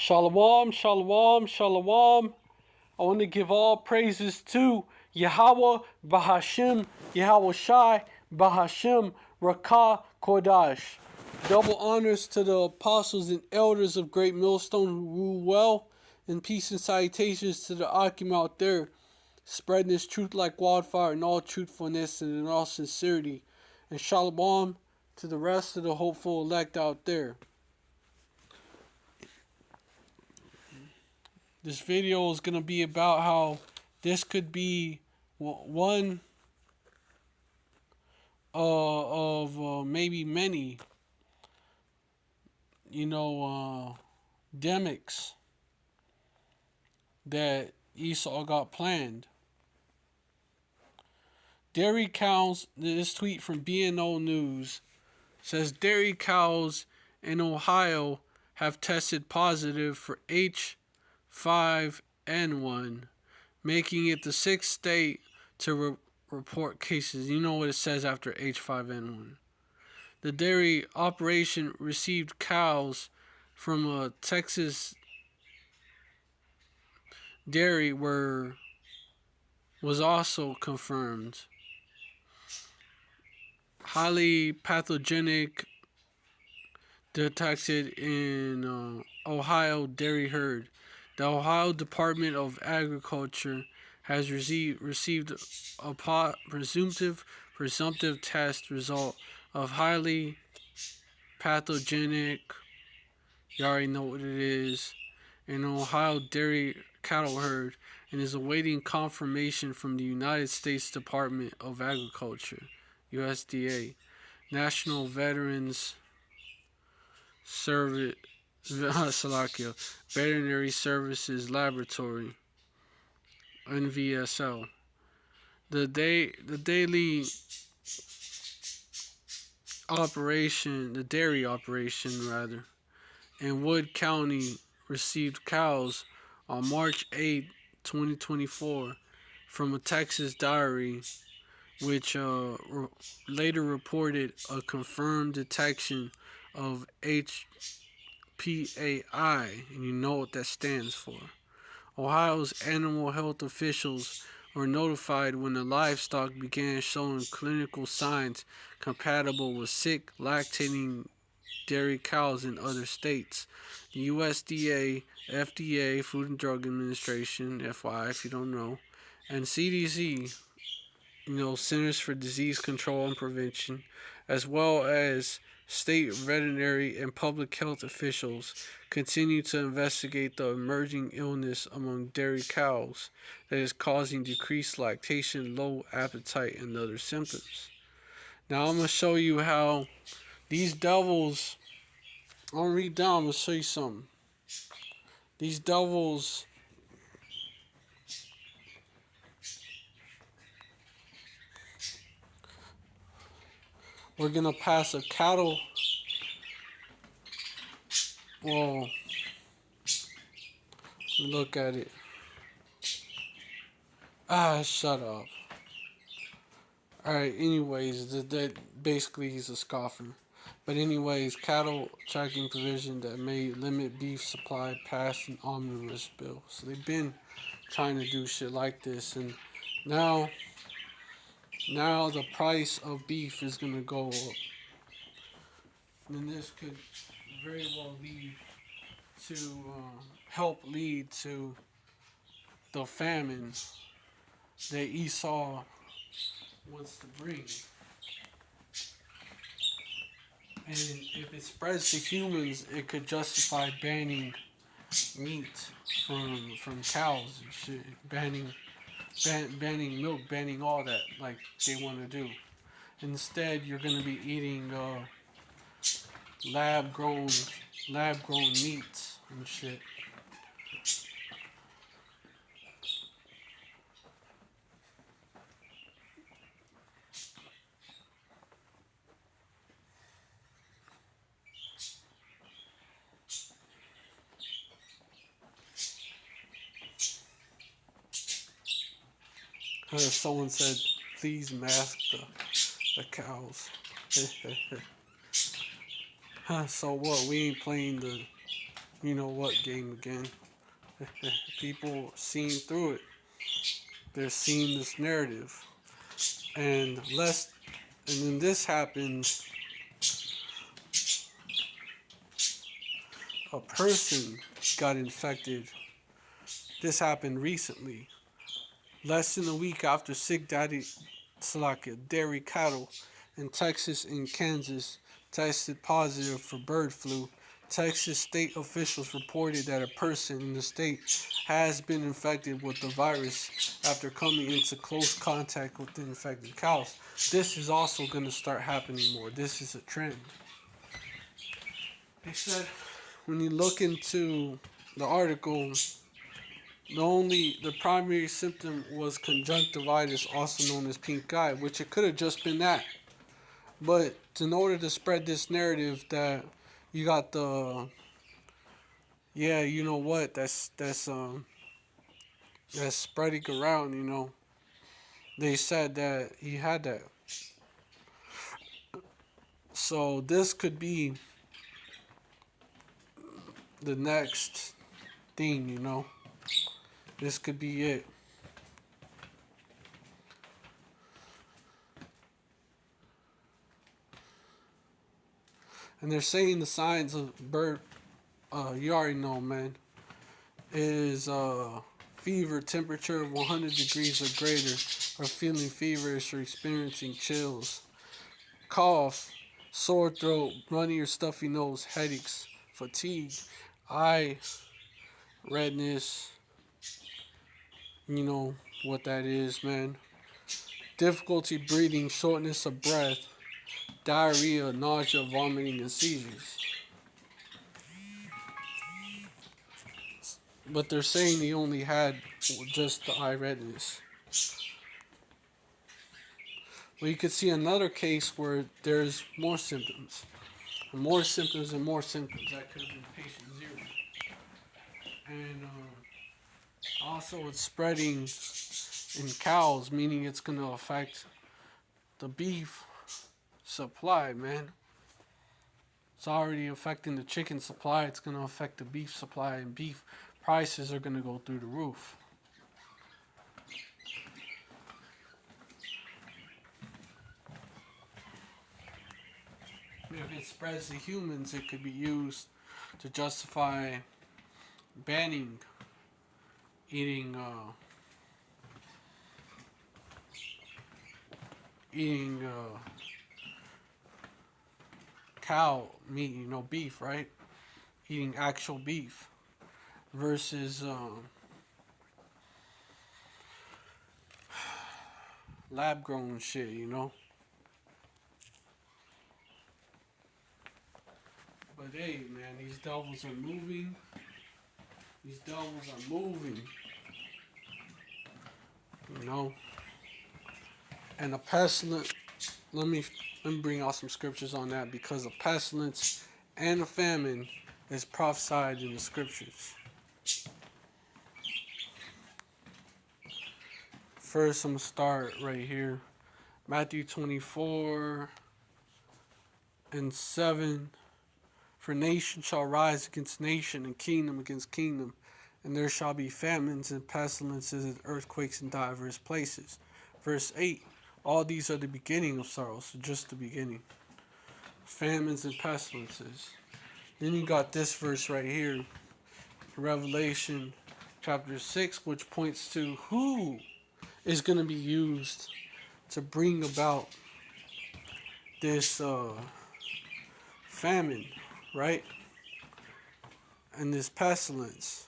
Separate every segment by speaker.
Speaker 1: Shalom, shalom, shalom. I want to give all praises to Yahweh, Bahashim, Yahweh Shai, Bahashim, Rakah, Kodash. Double honors to the apostles and elders of Great Millstone who rule well, and peace and salutations to the Akim out there, spreading this truth like wildfire in all truthfulness and in all sincerity. And shalom to the rest of the hopeful elect out there. This video is going to be about how this could be one of maybe many, demics that Esau got planned. Dairy cows, this tweet from BNO News says dairy cows in Ohio have tested positive for H5N1, making it the sixth state to report cases. You know what it says after H5N1. The dairy operation received cows from a Texas dairy where was also confirmed. Highly pathogenic detected in Ohio dairy herd. The Ohio Department of Agriculture has received a presumptive test result of highly pathogenic, you already know what it is, an Ohio dairy cattle herd, and is awaiting confirmation from the United States Department of Agriculture, USDA, National Veterans Service, Veterinary Services Laboratory, NVSL. The daily operation, the dairy operation rather, in Wood County received cows on March 8, 2024 from a Texas dairy, which later reported a confirmed detection of HPAI, and you know what that stands for. Ohio's animal health officials were notified when the livestock began showing clinical signs compatible with sick, lactating dairy cows in other states. The USDA, FDA, Food and Drug Administration, FYI if you don't know, and CDC, Centers for Disease Control and Prevention, as well as state veterinary and public health officials, continue to investigate the emerging illness among dairy cows that is causing decreased lactation, low appetite, and other symptoms. Now I'm going to show you how these devils, I'll read down, I'm going to show you something. These devils we're going to pass a cattle. Well, look at it. Shut up. Alright, anyways, that basically he's a scoffer. But anyways, cattle tracking provision that may limit beef supply passed an omnibus bill. So they've been trying to do shit like this, and now the price of beef is gonna go up. And this could very well help lead to the famine that Esau wants to bring. And if it spreads to humans, it could justify banning meat from cows and shit, banning milk, banning all that like they want to do. Instead, you're gonna be eating lab grown meats and shit. Someone said, please mask the cows. So what? We ain't playing the you know what game again. People seeing through it. They're seeing this narrative. And then this happens, a person got infected. This happened recently. Less than a week after sick daddy Slovakia dairy cattle in Texas and Kansas tested positive for bird flu. Texas state officials reported that a person in the state has been infected with the virus after coming into close contact with the infected cows. This is also going to start happening more. This is a trend. They said when you look into the article, the primary symptom was conjunctivitis, also known as pink eye, which it could have just been that. But in order to spread this narrative that you got the, yeah, you know what, that's spreading around, they said that he had that. So this could be the next thing. This could be it. And they're saying the signs of bird, you already know, man, is fever, temperature of 100 degrees or greater, or feeling feverish or experiencing chills, cough, sore throat, runny or stuffy nose, headaches, fatigue, eye redness, you know what that is, man. Difficulty breathing, shortness of breath, diarrhea, nausea, vomiting, and seizures. But they're saying he only had just the eye redness. Well, you could see another case where there's more symptoms. And more symptoms and more symptoms. That could have been patient zero. And also, it's spreading in cows, meaning it's going to affect the beef supply, man. It's already affecting the chicken supply. It's going to affect the beef supply, and beef prices are going to go through the roof. If it spreads to humans, it could be used to justify banning eating cow meat, beef, right? Eating actual beef versus lab grown shit. But hey, man, these devils are moving. These devils are moving. You know. And a pestilence. Let me bring out some scriptures on that, because a pestilence and a famine is prophesied in the scriptures. First, I'm gonna start right here. Matthew 24:7. For nation shall rise against nation, and kingdom against kingdom, and there shall be famines and pestilences and earthquakes in divers places. Verse 8. All these are the beginning of sorrows, so just the beginning. Famines and pestilences. Then you got this verse right here, Revelation chapter 6, which points to who is going to be used to bring about this famine, right? And this pestilence.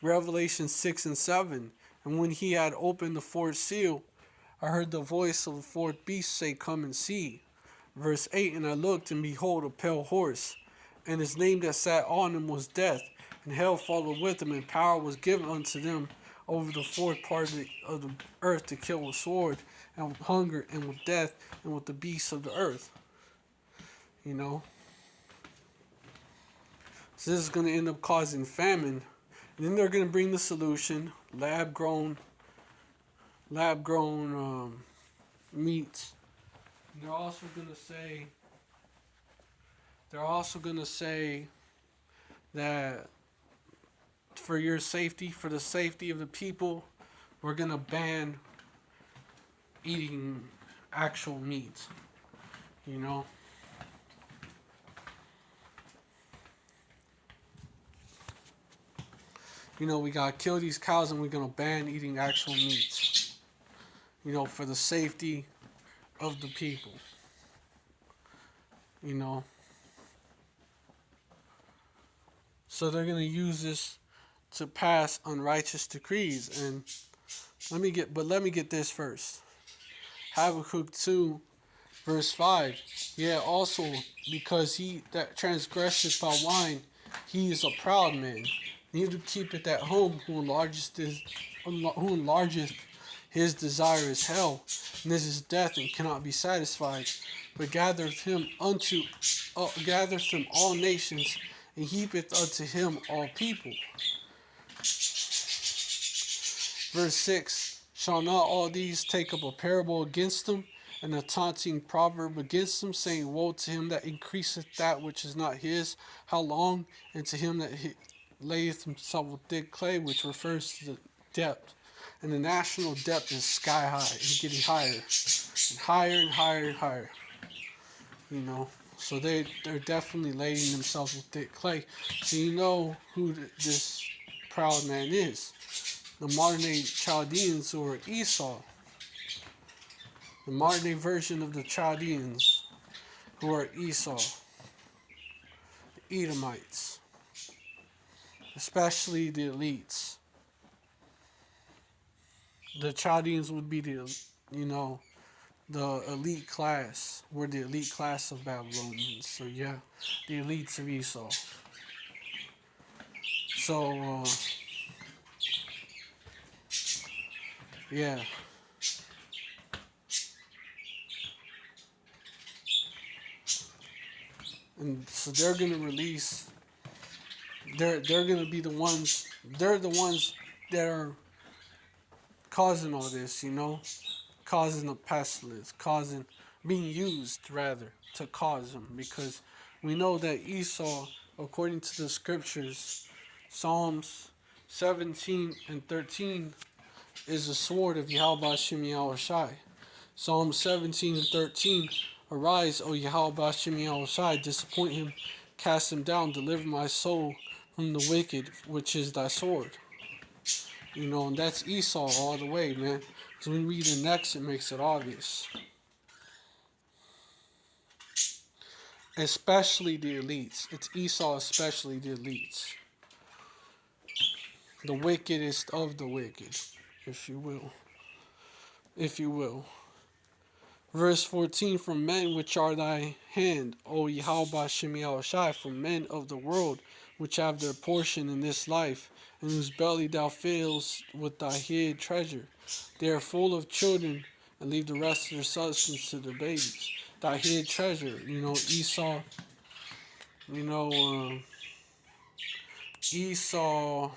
Speaker 1: Revelation 6:7. And when he had opened the fourth seal, I heard the voice of the fourth beast say, Come and see. Verse 8. And I looked, and behold, a pale horse, and his name that sat on him was Death, and hell followed with him, and power was given unto them over the fourth part of the earth to kill with sword, and with hunger, and with death, and with the beasts of the earth. So this is going to end up causing famine. And then they're going to bring the solution, lab grown meats. And they're also going to say that for your safety, for the safety of the people, we're gonna ban eating actual meat. You know, we gotta kill these cows and we're gonna ban eating actual meat. For the safety of the people. You know, so they're gonna use this to pass unrighteous decrees. And let me get this first. Habakkuk 2 verse 5. Yeah, also because he that transgresseth by wine, he is a proud man. Neither keepeth at home, who enlargeth his desire is hell, and this is death, and cannot be satisfied. But gathereth him all nations, and heapeth unto him all people. Verse 6. Shall not all these take up a parable against them, and a taunting proverb against him, saying, Woe to him that increaseth that which is not his, how long? And to him that layeth himself with thick clay, which refers to the depth. And the national depth is sky high, and getting higher, and higher and higher and higher. So they're definitely lading themselves with thick clay. So you know who this proud man is. The modern day Chaldeans, who are Esau. The modern day version of the Chaldeans, who are Esau, the Edomites, especially the elites. The Chaldeans would be the elite class. We're the elite class of Babylonians. So yeah, the elites of Esau. So yeah. And so they're gonna release. They're gonna be the ones. They're the ones that are causing all this. Causing the pestilence, being used rather to cause them, because we know that Esau, according to the scriptures, Psalms 17 and 13, is the sword of Yahweh Shem Yahushai. Psalm 17 and 13, Arise, O Yahweh Shem Yahushai, disappoint him, cast him down, deliver my soul from the wicked, which is thy sword. And that's Esau all the way, man. So when we read the next, it makes it obvious. Especially the elites. It's Esau, especially the elites. The wickedest of the wicked, if you will. If you will. Verse 14, from men which are thy hand, O Yahweh Shem Yahushai, from men of the world, which have their portion in this life, and whose belly thou fillest with thy hid treasure. They are full of children, and leave the rest of their substance to their babies. Thy hid treasure, Esau, Esau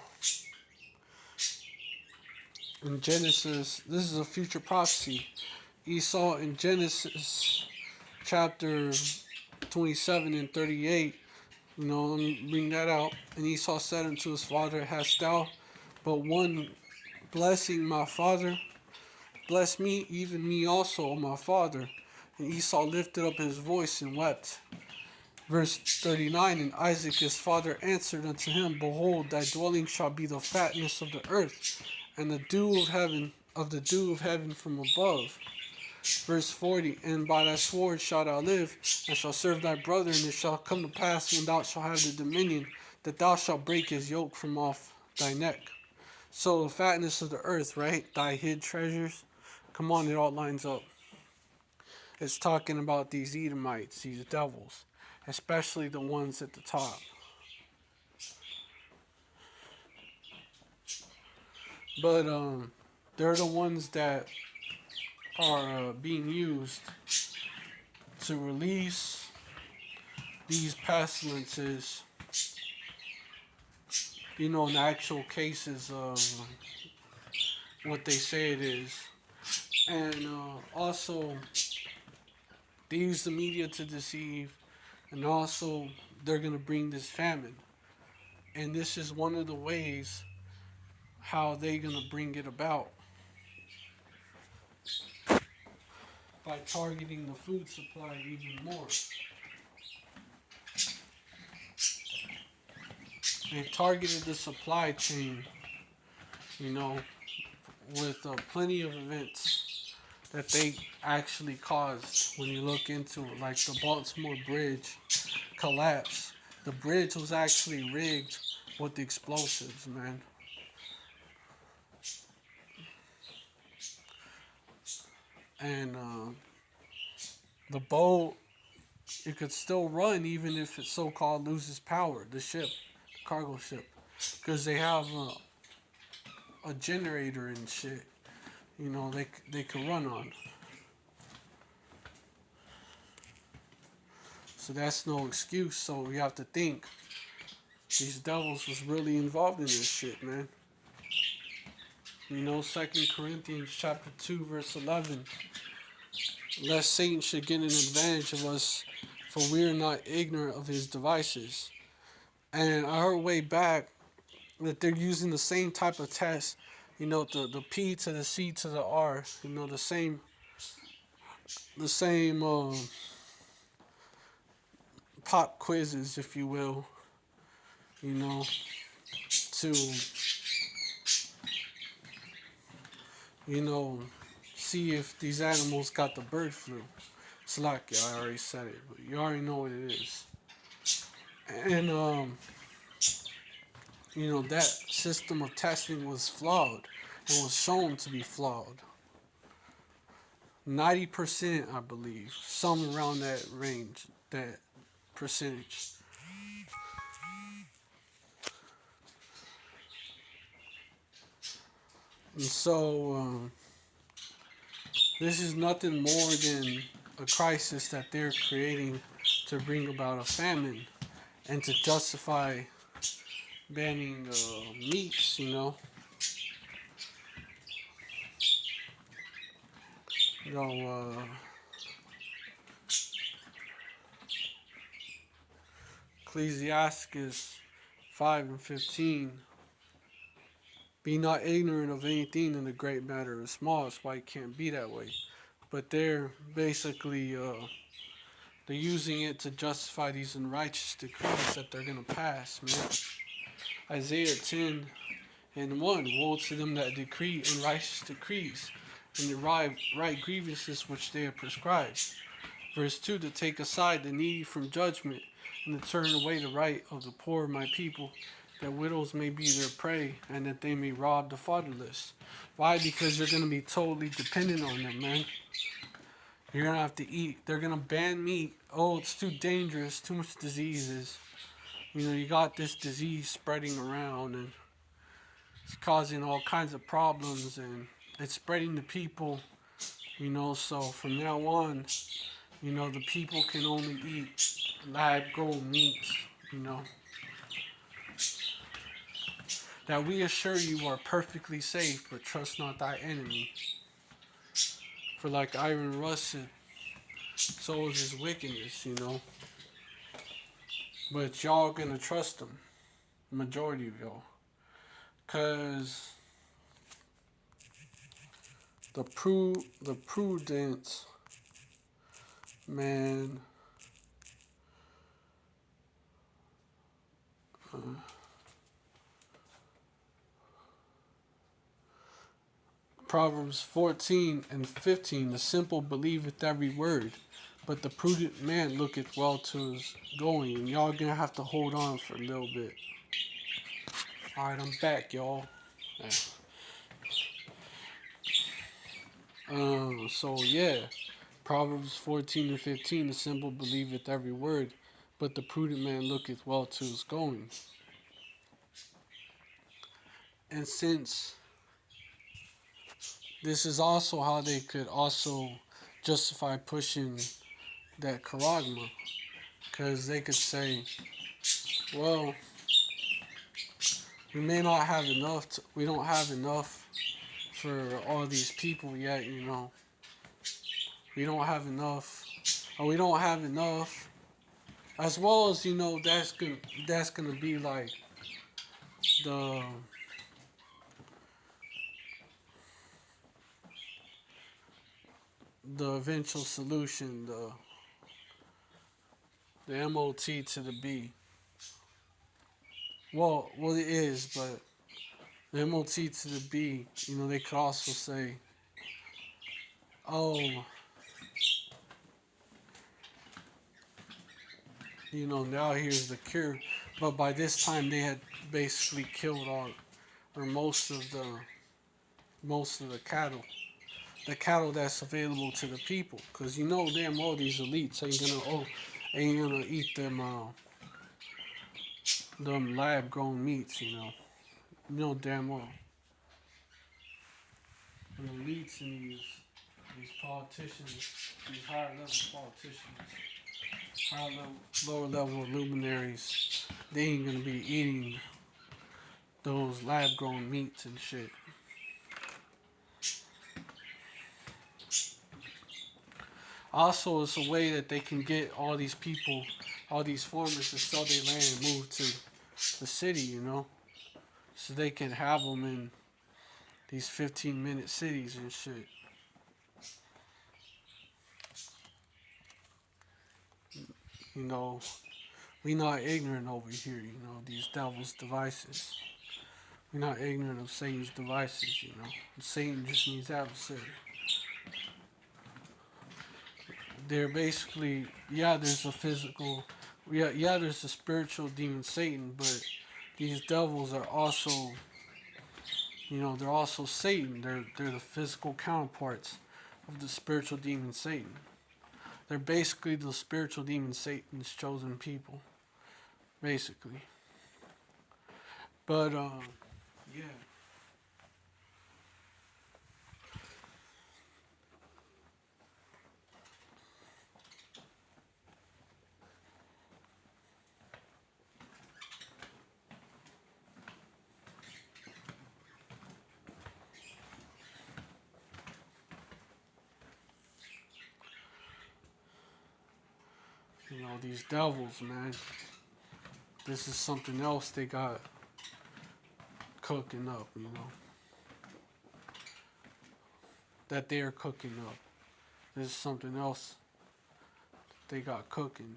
Speaker 1: in Genesis, this is a future prophecy. Esau in Genesis chapter 27 and 38, let me bring that out. And Esau said unto his father, Hast thou but one blessing, my father? Bless me, even me also, O my father. And Esau lifted up his voice and wept. Verse 39, and Isaac his father answered unto him, Behold, thy dwelling shall be the fatness of the earth, and the dew of heaven from above. Verse 40, and by thy sword shalt thou live, and shalt serve thy brother, and it shall come to pass, when thou shalt have the dominion, that thou shalt break his yoke from off thy neck. So the fatness of the earth, right? Thy hid treasures. Come on, it all lines up. It's talking about these Edomites, these devils, especially the ones at the top. But they're the ones that are being used to release these pestilences, in actual cases of what they say it is. And also, they use the media to deceive, and also they're going to bring this famine. And this is one of the ways how they gonna bring it about, by targeting the food supply even more. They've targeted the supply chain, you know, with plenty of events that they actually caused when you look into it, like the Baltimore Bridge collapse. The bridge was actually rigged with explosives, man. And the boat, it could still run even if it so-called loses power. The ship, the cargo ship, because they have a generator and shit. You know, they could run on. So that's no excuse. So we have to think these devils was really involved in this shit, man. You know, 2 Corinthians chapter 2, verse 11. Lest Satan should get an advantage of us, for we are not ignorant of his devices. And I heard way back that they're using the same type of test, you know, the P to the C to the R, you know, the same pop quizzes, if you will, you know, to, you know, see if these animals got the bird flu. It's like I already said it, but you already know what it is. And you know, that system of testing was flawed and was shown to be flawed. 90%, I believe, some around that range, that percentage. And so, this is nothing more than a crisis that they're creating to bring about a famine and to justify banning meats, you know. You know, Ecclesiasticus 5 and 15. Be not ignorant of anything in the great matter or small. That's why it can't be that way. But they're basically they're using it to justify these unrighteous decrees that they're gonna pass, man. Isaiah 10 and 1. Woe to them that decree unrighteous decrees and derive right grievances which they have prescribed. Verse 2, to take aside the needy from judgment and to turn away the right of the poor of my people, that widows may be their prey and that they may rob the fatherless. Why? Because you're going to be totally dependent on them, man. You're going to have to eat. They're going to ban meat. Oh, it's too dangerous, too much diseases. You know, you got this disease spreading around and it's causing all kinds of problems and it's spreading to people, you know. So from now on, you know, the people can only eat lab grown meat, you know. That we assure you are perfectly safe, but trust not thy enemy. For like iron rusted, so is his wickedness, you know. But y'all gonna trust him, the majority of y'all. Cause the prudence, man. Uh, Proverbs 14 and 15, the simple believeth every word, but the prudent man looketh well to his going. And y'all gonna have to hold on for a little bit. Alright, I'm back, y'all. So yeah, Proverbs 14 and 15, the simple believeth every word, but the prudent man looketh well to his going. And since this is also how they could also justify pushing that charagma, because they could say, well, we may not have enough, we don't have enough for all these people yet, you know. We don't have enough, or we don't have enough, as well as, you know, that's gonna be like the eventual solution, the MOT to the B. Well, it is, but the MOT to the B. They could also say, oh, now here's the cure. But by this time, they had basically killed all or most of the cattle that's available to the people. Cause damn well these elites ain't gonna eat them lab grown meats. Damn well. The elites and these politicians, these higher level politicians, higher level, lower level luminaries, they ain't gonna be eating those lab grown meats and shit. Also, it's a way that they can get all these people, all these farmers to sell their land and move to the city, so they can have them in these 15-minute cities and shit. You know, we not ignorant over here, these devil's devices. We're not ignorant of Satan's devices. Satan just means adversary. They're basically, there's a physical, there's a spiritual demon Satan, but these devils are also, they're also Satan. They're the physical counterparts of the spiritual demon Satan. They're basically the spiritual demon Satan's chosen people, basically. But yeah. These devils, man. This is something else they got cooking up, that they are cooking up. This is something else they got cooking.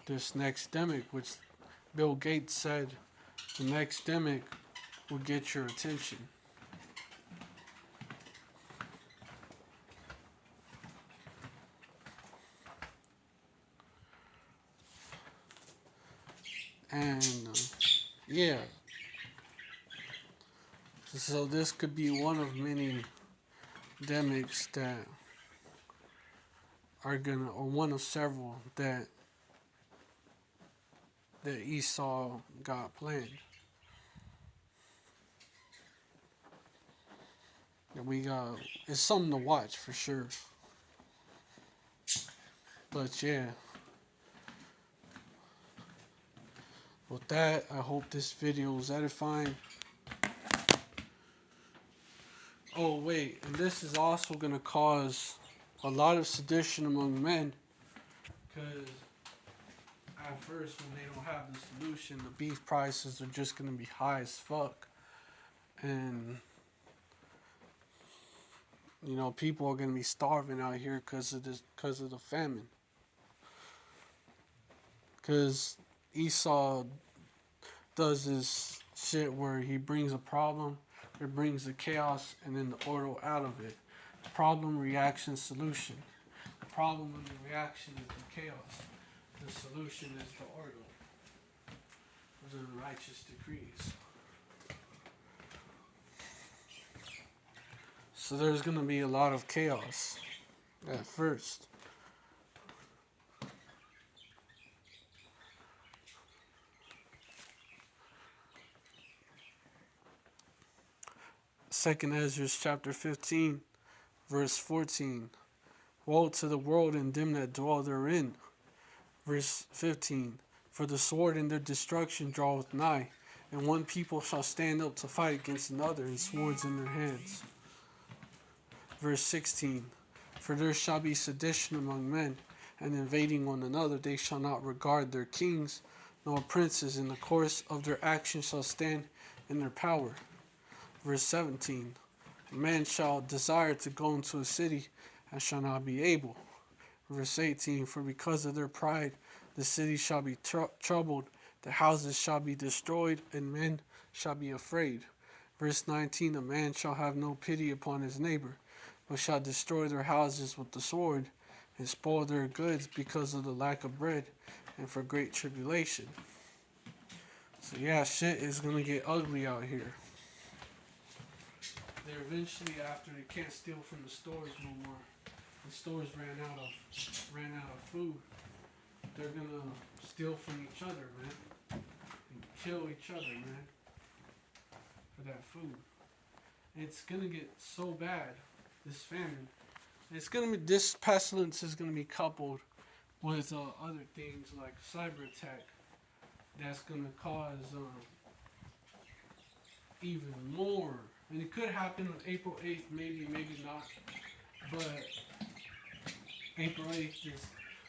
Speaker 1: This next demic, which Bill Gates said the next demic will get your attention. And yeah, so this could be one of many demics that are gonna, or one of several that Esau got planned. And it's something to watch for sure. But yeah. With that, I hope this video was edifying. Oh wait, and this is also gonna cause a lot of sedition among men, because at first when they don't have the solution, the beef prices are just gonna be high as fuck, and people are gonna be starving out here because of the famine. Because Esau does this shit where he brings a problem, it brings the chaos, and then the order out of it. Problem, reaction, solution. The problem and the reaction is the chaos. The solution is the order. Those are the righteous decrees. So there's going to be a lot of chaos at first. Second Ezra chapter 15, verse 14. Woe to the world and them that dwell therein. Verse 15. For the sword and their destruction draweth nigh, and one people shall stand up to fight against another, and swords in their hands. Verse 16. For there shall be sedition among men, and invading one another. They shall not regard their kings nor princes. In the course of their action shall stand in their power. Verse 17. A man shall desire to go into a city and shall not be able. Verse 18. For because of their pride the city shall be troubled, the houses shall be destroyed, and men shall be afraid. Verse 19. A man shall have no pity upon his neighbor, but shall destroy their houses with the sword, and spoil their goods because of the lack of bread, and for great tribulation. So yeah, shit is gonna get ugly out here. They're eventually, after they can't steal from the stores no more, the stores ran out of food. They're gonna steal from each other, man, and kill each other, man, for that food. It's gonna get so bad, this famine. This pestilence is gonna be coupled with other things like cyber attack. That's gonna cause even more, and it could happen on April 8th, maybe not. But April 8th is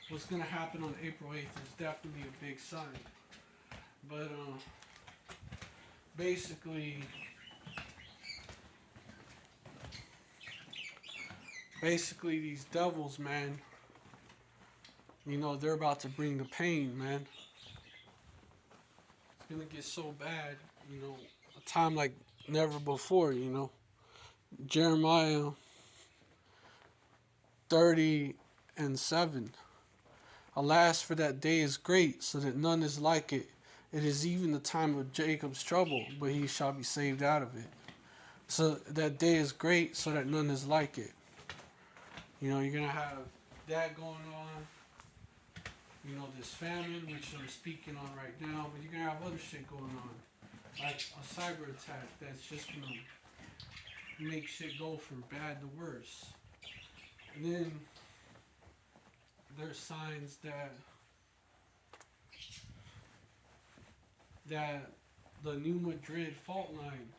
Speaker 1: what's gonna happen on April 8th is definitely a big sign. But basically these devils, man, they're about to bring the pain, man. It's gonna get so bad, a time like never before, Jeremiah 30:7. Alas, for that day is great, so that none is like it. It is even the time of Jacob's trouble, but he shall be saved out of it. So that day is great, so that none is like it. You're going to have that going on. This famine, which I'm speaking on right now, but you're going to have other shit going on. Like a cyber attack that's just going to make shit go from bad to worse. And then there's signs that the New Madrid fault line,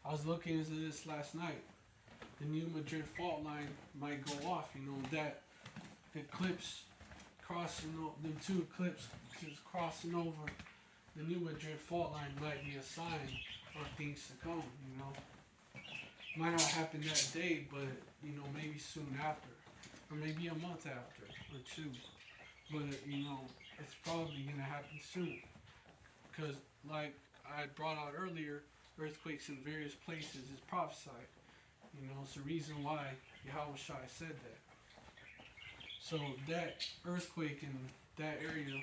Speaker 1: I was looking into this last night, the New Madrid fault line might go off, that eclipse crossing, them two eclipses crossing over the New Madrid fault line might be a sign of things to come, Might not happen that day, but, maybe soon after. Or maybe a month after, or two. But, it's probably going to happen soon. Because, like I brought out earlier, earthquakes in various places is prophesied. It's the reason why Yahweh Shai said that. So that earthquake in that area,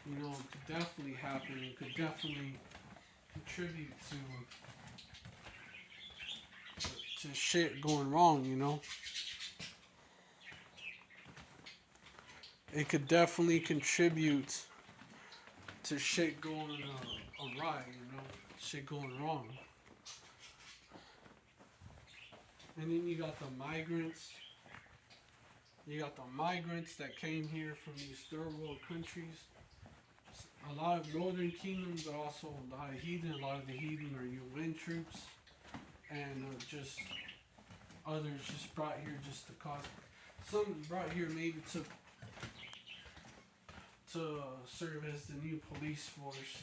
Speaker 1: could definitely happen. It could definitely contribute to shit going wrong, It could definitely contribute to shit going awry, shit going wrong. And then you got the migrants. You got the migrants that came here from these third world countries. A lot of northern kingdoms, but also a lot of heathen. A lot of the heathen are UN troops. And just others just brought here just to cause. Some brought here maybe to serve as the new police force.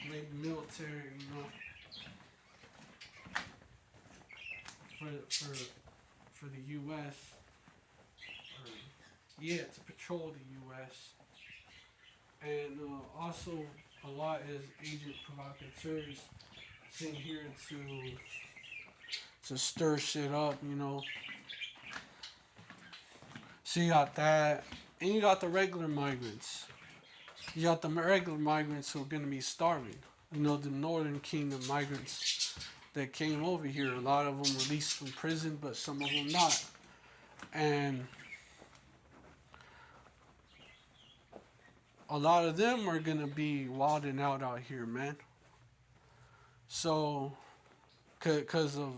Speaker 1: Maybe military, for the U.S. To patrol the U.S. And also a lot is agent provocateurs sitting here to stir shit up, So you got that, and you got the regular migrants. You got the regular migrants who are going to be starving. The Northern Kingdom migrants that came over here. A lot of them released from prison, but some of them not. And a lot of them are going to be wilding out here, man. So, because of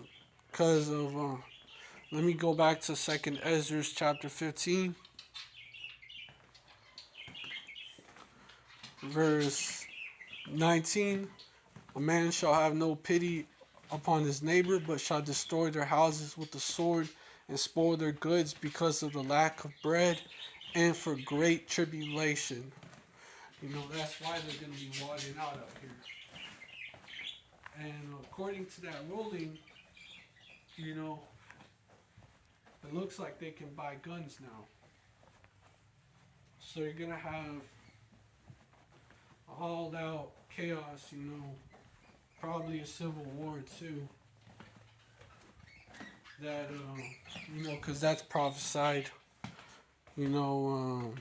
Speaker 1: let me go back to 2nd Ezra chapter 15. Verse 19. A man shall have no pity upon his neighbor, but shall destroy their houses with the sword, and spoil their goods because of the lack of bread and for great tribulation. That's why they're going to be wandering out here. And according to that ruling, you know, it looks like they can buy guns now. So you're going to have all out chaos, probably a civil war too. That, because that's prophesied, you know,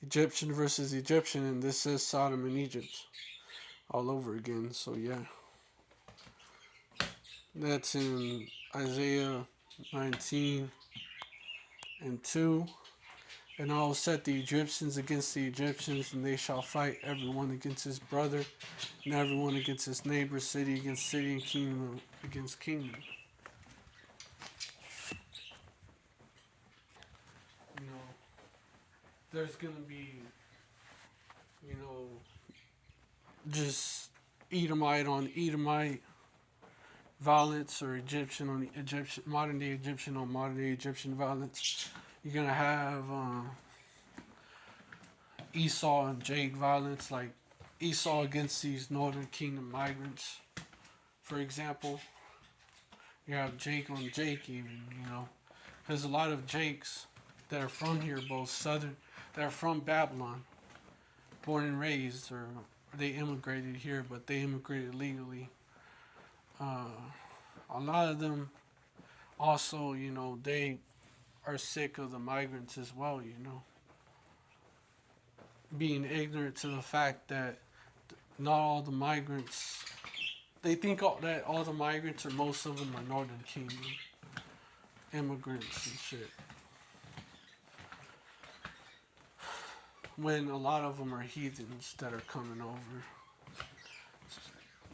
Speaker 1: Egyptian versus Egyptian, and this is Sodom and Egypt all over again. So, yeah, that's in Isaiah 19 and 2. And I will set the Egyptians against the Egyptians, and they shall fight everyone against his brother, and everyone against his neighbor, city against city, and kingdom against kingdom. You know, there's going to be, just Edomite on Edomite violence, or Egyptian on Egyptian, modern day Egyptian on modern day Egyptian violence. You're going to have Esau and Jake violence, like Esau against these Northern Kingdom migrants, for example. You have Jake on Jake, even, because a lot of Jakes that are from here, both southern, that are from Babylon, born and raised, or they immigrated here, but they immigrated legally. A lot of them also, they are sick of the migrants as well, being ignorant to the fact that not all the migrants, they think that all the migrants, or most of them, are Northern Kingdom immigrants and shit. When a lot of them are heathens that are coming over,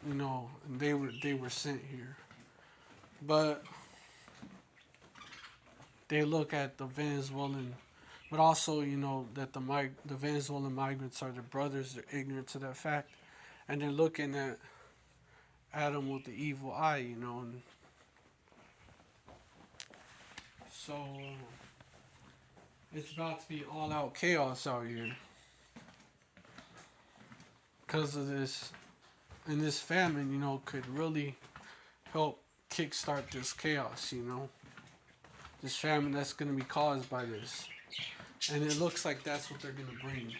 Speaker 1: and they were sent here. But they look at the Venezuelan, but also, that the Venezuelan migrants are their brothers. They're ignorant to that fact, and they're looking at Adam with the evil eye, and so it's about to be all out chaos out here because of this, and this famine, could really help kickstart this chaos, this famine that's going to be caused by this. And it looks like that's what they're going to bring.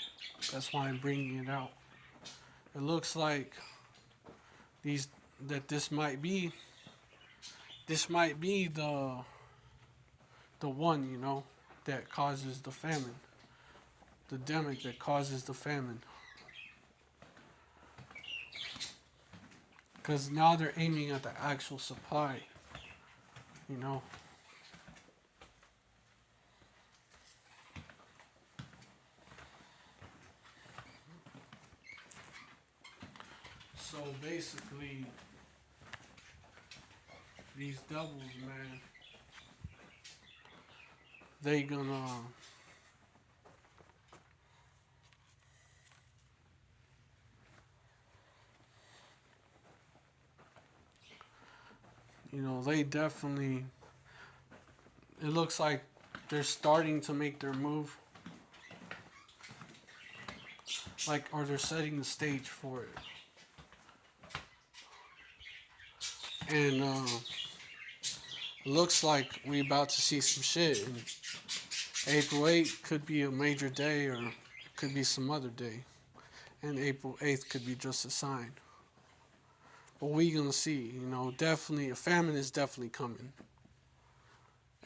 Speaker 1: That's why I'm bringing it out. It looks like this might be the one, that causes the famine. The demic that causes the famine. Because now they're aiming at the actual supply, So basically, these devils, man, they gonna they definitely, it looks like they're starting to make their move, or they're setting the stage for it. And it looks like we about to see some shit. And April 8th could be a major day, or it could be some other day. And April 8th could be just a sign. But we gonna see, definitely, a famine is definitely coming.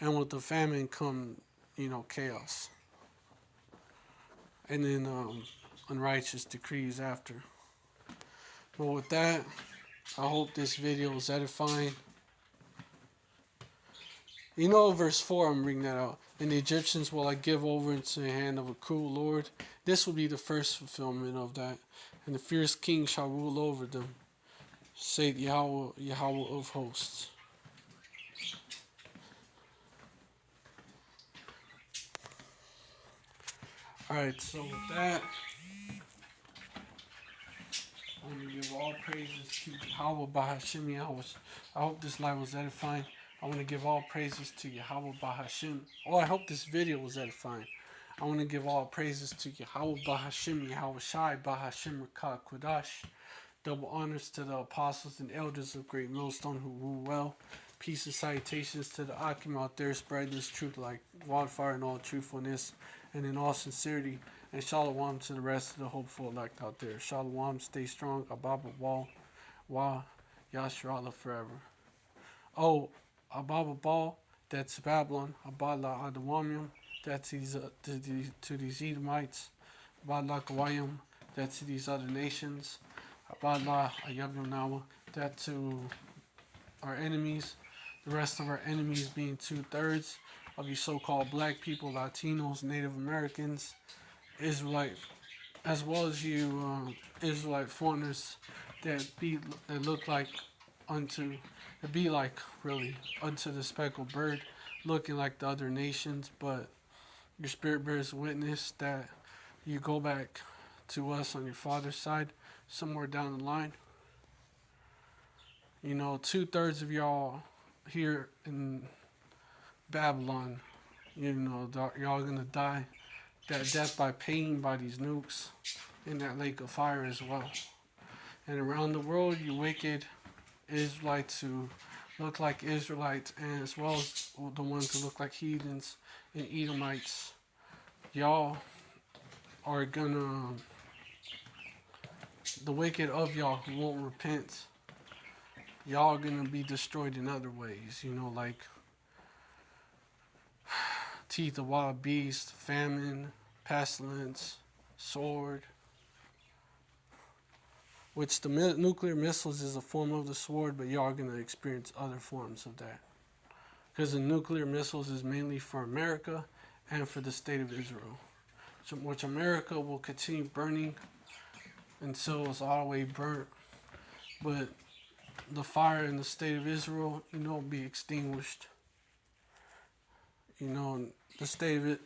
Speaker 1: And with the famine come, chaos. And then unrighteous decrees after. But with that, I hope this video is edifying. Verse 4, I'm bringing that out. And the Egyptians will I give over into the hand of a cruel Lord. This will be the first fulfillment of that. And the fierce king shall rule over them, saith Yahweh of hosts. Alright, so with that, I want to give all praises to Yahweh Bahashim Yahweh. I hope this live was edifying. I want to give all praises to Yahweh Bahashim. Oh, I hope this video was edifying. I want to give all praises to Yahweh Bahashim Yahweh Shai Bahashim Rakah Kodash. Double honors to the apostles and elders of Great Millstone who rule well. Peace and salutations to the Akim out there spreading this truth like wildfire in all truthfulness and in all sincerity. And shalom to the rest of the hopeful elect out there. Shalom, stay strong, Ababa Ball, Wa, Yashrala forever. Oh, Ababa Ball, that's Babylon. Abala Adawamium, that's to these Edomites. Abala Kawayim, that's to these other nations. Abala Ayabyonawa, that to our enemies. The rest of our enemies being 2/3 of you so-called black people, Latinos, Native Americans, Israelite, as well as you Israelite foreigners that look like unto that be like really unto the speckled bird, looking like the other nations, but your spirit bears witness that you go back to us on your father's side somewhere down the line. You know, 2/3 of y'all here in Babylon, you know, y'all gonna die that death by pain by these nukes in that lake of fire as well. And around the world, you wicked Israelites who look like Israelites, and as well as the ones who look like heathens and Edomites, y'all are gonna, the wicked of y'all who won't repent, y'all are gonna be destroyed in other ways, you know, like teeth of wild beast, famine, pestilence, sword, which the nuclear missiles is a form of the sword, but y'all are going to experience other forms of that. Because the nuclear missiles is mainly for America and for the state of Israel, which America will continue burning until it's all the way burnt. But the fire in the state of Israel, you know, will be extinguished. You know, the state of it,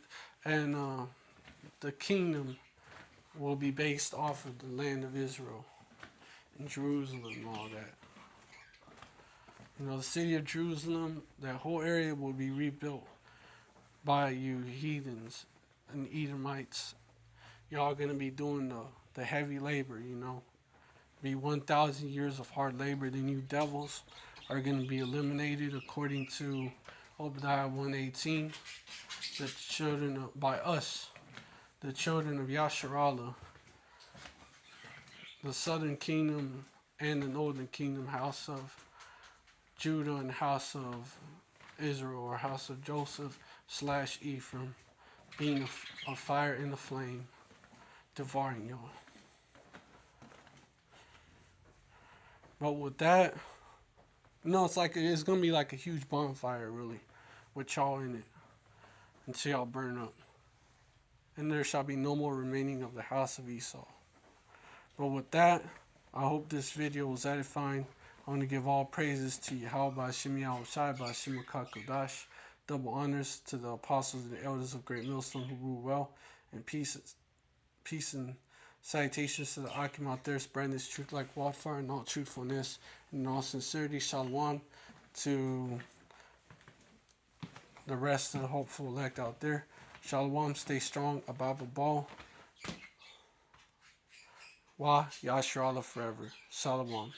Speaker 1: and the kingdom will be based off of the land of Israel and Jerusalem and all that. You know, the city of Jerusalem, that whole area will be rebuilt by you heathens and Edomites. Y'all gonna be doing the heavy labor, you know. Be 1,000 years of hard labor, then you devils are gonna be eliminated according to Obadiah 1:18. The children of, by us, the children of Yasharallah, the southern kingdom and the northern kingdom, house of Judah and house of Israel, or house of Joseph / Ephraim, being a fire in the flame, devouring y'all. But with that, no, it's gonna be like a huge bonfire, really, with y'all in it, until y'all burn up. And there shall be no more remaining of the house of Esau. But with that, I hope this video was edifying. I want to give all praises to Yahweh Ba'ashim Yahweh Shai Ba'ashim Kodash. Double honors to the apostles and the elders of Great Millstone who rule well. And peace and salutations to the Akim out there spreading this truth like wildfire in all truthfulness and in all sincerity. Shalom to the rest of the hopeful elect out there. Shalom, stay strong, Ababa Ball. Wa Yashrala forever. Shalom.